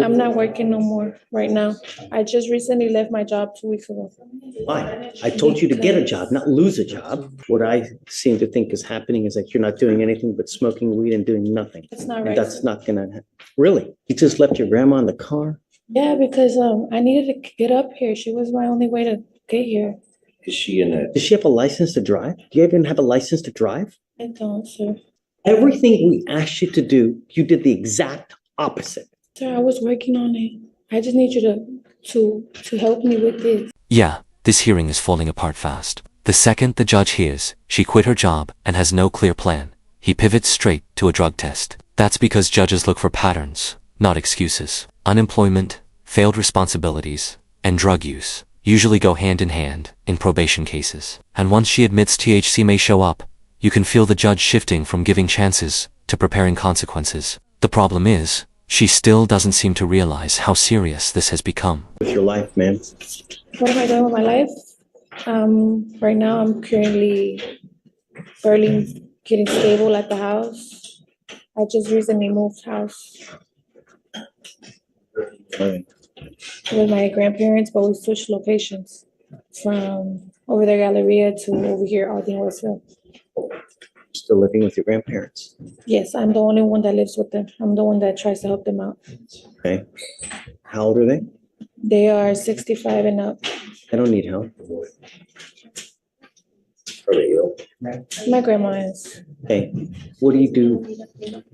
I'm not working no more right now. I just recently left my job 2 weeks ago. Why? I told you to get a job, not lose a job. What I seem to think is happening is that you're not doing anything but smoking weed and doing nothing. That's not And right. that's not gonna happen. Really? You just left your grandma in the car? Yeah, because I needed to get up here. She was my only way to get here. Is she in a? Does she have a license to drive? Do you even have a license to drive? I don't, sir. Everything we asked you to do, you did the exact opposite. Sir, I was working on it. I just need you to help me with this. Yeah, this hearing is falling apart fast. The second the judge hears she quit her job and has no clear plan, he pivots straight to a drug test. That's because judges look for patterns, not excuses. Unemployment, failed responsibilities, and drug use usually go hand in hand in probation cases. And once she admits THC may show up, you can feel the judge shifting from giving chances to preparing consequences. The problem is, she still doesn't seem to realize how serious this has become. With your life, man. What am I doing with my life? Right now I'm currently barely getting stable at the house. I just recently moved house with my grandparents, but we switched locations from over there Galleria to over here, Aldine Westville. Still living with your grandparents. Yes, I'm the only one that lives with them. I'm the one that tries to help them out. Okay. How old are they? They are 65 and up. I don't need help. Are they ill? My grandma is. Hey, what do you do?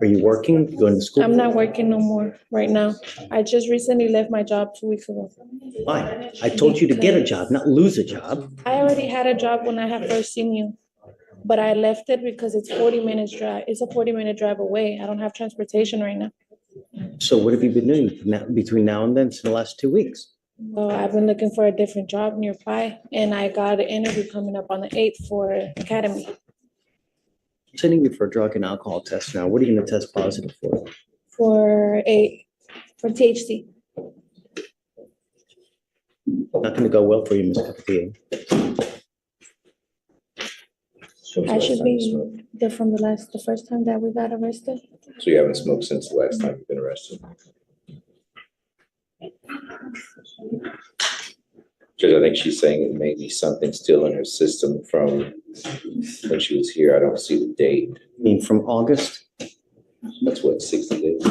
Are you working? You going to school? I'm not working no more right now. I just recently left my job 2 weeks ago. Why? I told you to get a job, not lose a job. I already had a job when I had first seen you, but I left it because it's 40 minutes drive. It's a 40-minute drive away. I don't have transportation right now. So what have you been doing between now and then, since the last 2 weeks? Well, I've been looking for a different job nearby, and I got an interview coming up on the 8th for Academy. I'm sending you for a drug and alcohol test now. What are you going to test positive for? For THC. Not going to go well for you, Ms. Capitio. I should be there from the first time that we got arrested. So you haven't smoked since the last time you've been arrested? Judge, I think she's saying it may be something still in her system from when she was here. I don't see the date. I mean, from August? That's what, 60 days?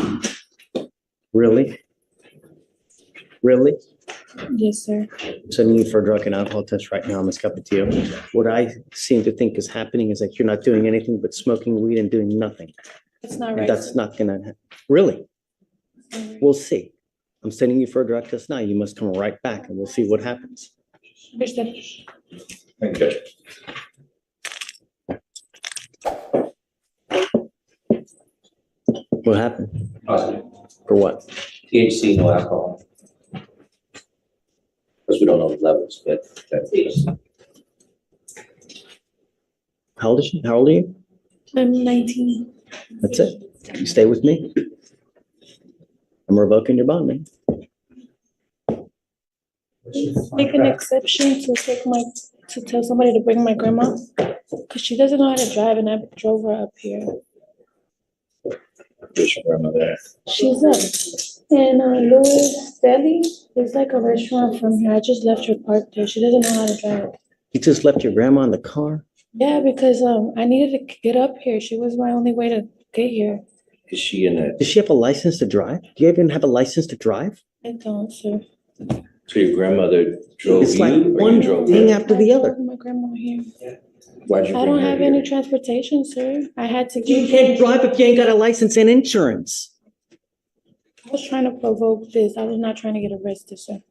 Really? Really? Yes, sir. I'm sending you for a drug and alcohol test right now, Ms. Capitio. What I seem to think is happening is that you're not doing anything but smoking weed and doing nothing. That's not And right. that's not going to happen. Really? We'll see. I'm sending you for a drug test now. You must come right back and we'll see what happens. Understood. Thank you, Judge. What happened? Positive. For what? THC, no alcohol. Because we don't know the levels, but that's. How old is she? How old are you? I'm 19. That's it. You stay with me. I'm revoking your bond, man. Make an exception to tell somebody to bring my grandma, because she doesn't know how to drive, and I drove her up here. Where's your grandmother? She's up in Louis Deli. It's like a restaurant from here. I just left her parked there. She doesn't know how to drive. You just left your grandma in the car? Yeah, because I needed to get up here. She was my only way to get here. Is she in a? Does she have a license to drive? Do you even have a license to drive? I don't, sir. So your grandmother drove It's you, like or you one drove thing her? after the I other. drove my grandma here. Why'd you I bring don't her have here? any transportation, sir. I had to You get. can't drive if you ain't got a license and insurance. I was trying to provoke this. I was not trying to get arrested, sir.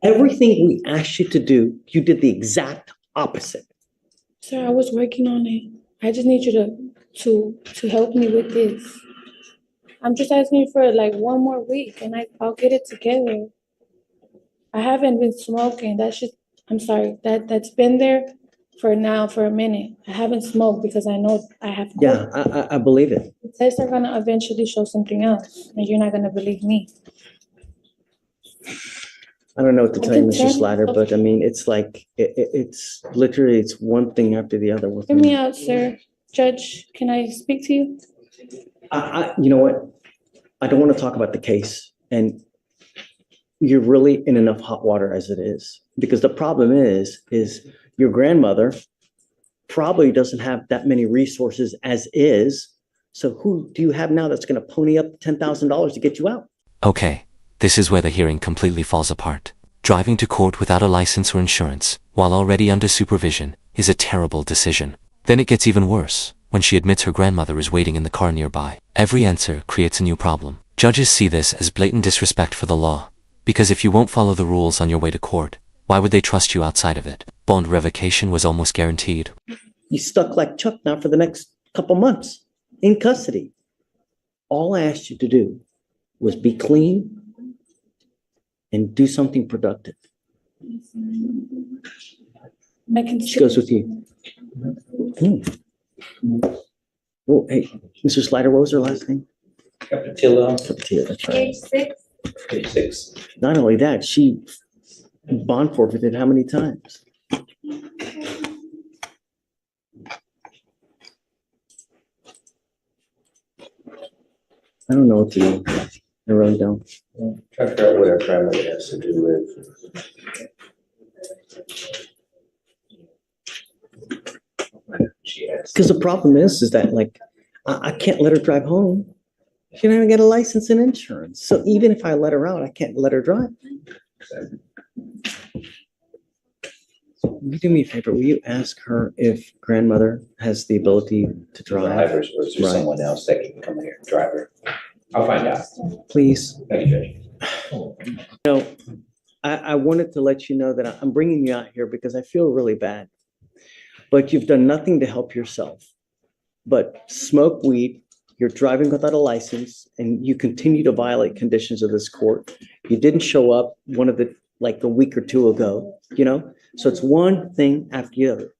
Everything we asked you to do, you did the exact opposite. Sir, I was working on it. I just need you to help me with this. I'm just asking you for like one more week, and I'll get it together. I haven't been smoking. I'm sorry. That's been there for a minute. I haven't smoked because I know I have. Yeah, I believe it. The tests are gonna eventually show something else, and you're not gonna believe me. I don't know what to tell you, can Mr. tell- Slatter, but I mean, it's like, it's literally, it's one thing after the other. with Hear me me. out, sir. Judge, can I speak to you? You know what? I don't want to talk about the case. And you're really in enough hot water as it is. Because the problem is your grandmother probably doesn't have that many resources as is. So who do you have now that's going to pony up $10,000 to get you out? Okay, this is where the hearing completely falls apart. Driving to court without a license or insurance, while already under supervision, is a terrible decision. Then it gets even worse, when she admits her grandmother is waiting in the car nearby. Every answer creates a new problem. Judges see this as blatant disrespect for the law, because if you won't follow the rules on your way to court, why would they trust you outside of it? Bond revocation was almost guaranteed. You stuck like Chuck now for the next couple months in custody. All I asked you to do was be clean and do something productive. I can She goes with you. Oh, hey, Mr. Slider, what was her last name? Capatillo, Capatillo, that's right. Page 6. page 6. Not only that, she bond forfeited how many times? I don't know what to do. I really don't. Try to figure out what our grandmother has to do with. She has. Because the problem is that like, I can't let her drive home. She don't even get a license and insurance. So even if I let her out, I can't let her drive. Will you do me a favor? Will you ask her if grandmother has the ability to drive? Drivers, or is there Right. someone else that can come here and drive her? I'll find out. Please. Thank you, Judge. I wanted to let you know that I'm bringing you out here because I feel really bad. But you've done nothing to help yourself. But smoke weed, you're driving without a license, and you continue to violate conditions of this court. You didn't show up like a week or two ago, you know? So it's one thing after the other.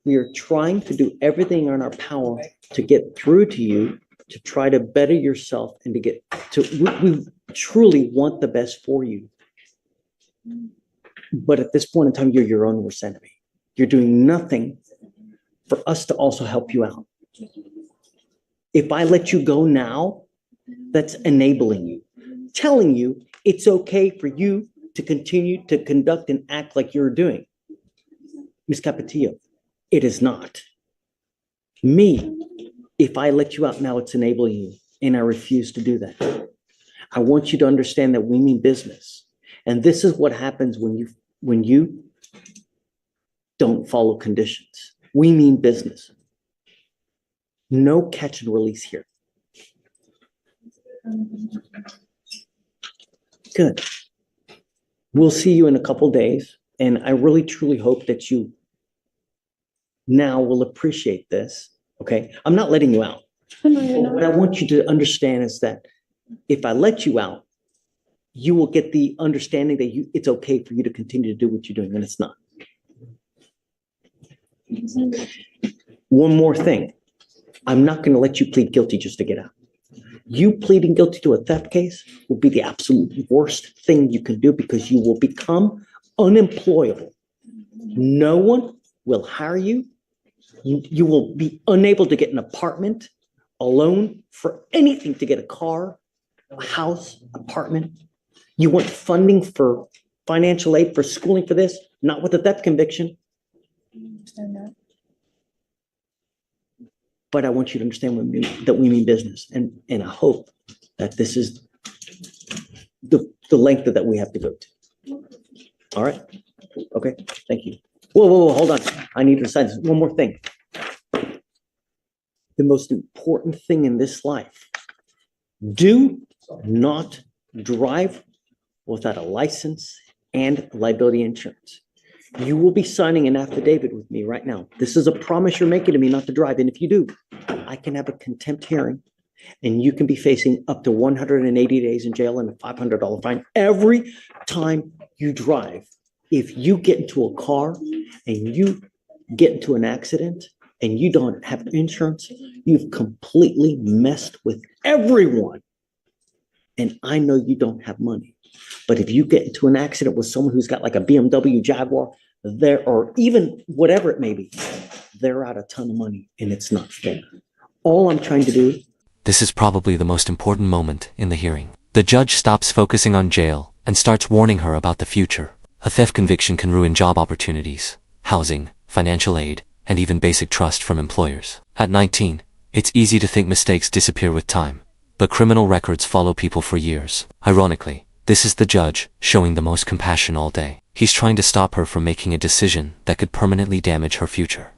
We are trying to do everything in our power to get through to you, to try to better yourself and to get to, we truly want the best for you. But at this point in time, you're your own worst enemy. You're doing nothing for us to also help you out. If I let you go now, that's enabling you, telling you it's okay for you to continue to conduct and act like you're doing. Ms. Capatillo, it is not. Me, if I let you out now, it's enabling you, and I refuse to do that. I want you to understand that we mean business. And this is what happens when you don't follow conditions. We mean business. No catch and release here. Good. We'll see you in a couple days, and I really truly hope that you now will appreciate this. Okay, I'm not letting you out. No, you're not. What I want you to understand is that if I let you out, you will get the understanding that it's okay for you to continue to do what you're doing, and it's not. One more thing. I'm not going to let you plead guilty just to get out. You pleading guilty to a theft case will be the absolute worst thing you can do because you will become unemployable. No one will hire you. You will be unable to get an apartment, a loan for anything, to get a car, a house, apartment. You want funding for financial aid for schooling for this, not with a theft conviction. Understand that. But I want you to understand that we mean business, and I hope that this is the length that we have to go to. All right? Okay, thank you. Whoa, hold on. I need to decide one more thing. The most important thing in this life, do not drive without a license and liability insurance. You will be signing an affidavit with me right now. This is a promise you're making to me not to drive. And if you do, I can have a contempt hearing and you can be facing up to 180 days in jail and a $500 fine every time you drive. If you get into a car and you get into an accident and you don't have insurance, you've completely messed with everyone. And I know you don't have money. But if you get into an accident with someone who's got like a BMW Jaguar, or even whatever it may be, they're out a ton of money and it's not fair. All I'm trying to do. This is probably the most important moment in the hearing. The judge stops focusing on jail and starts warning her about the future. A theft conviction can ruin job opportunities, housing, financial aid, and even basic trust from employers. At 19, it's easy to think mistakes disappear with time, but criminal records follow people for years. Ironically, this is the judge showing the most compassion all day. He's trying to stop her from making a decision that could permanently damage her future.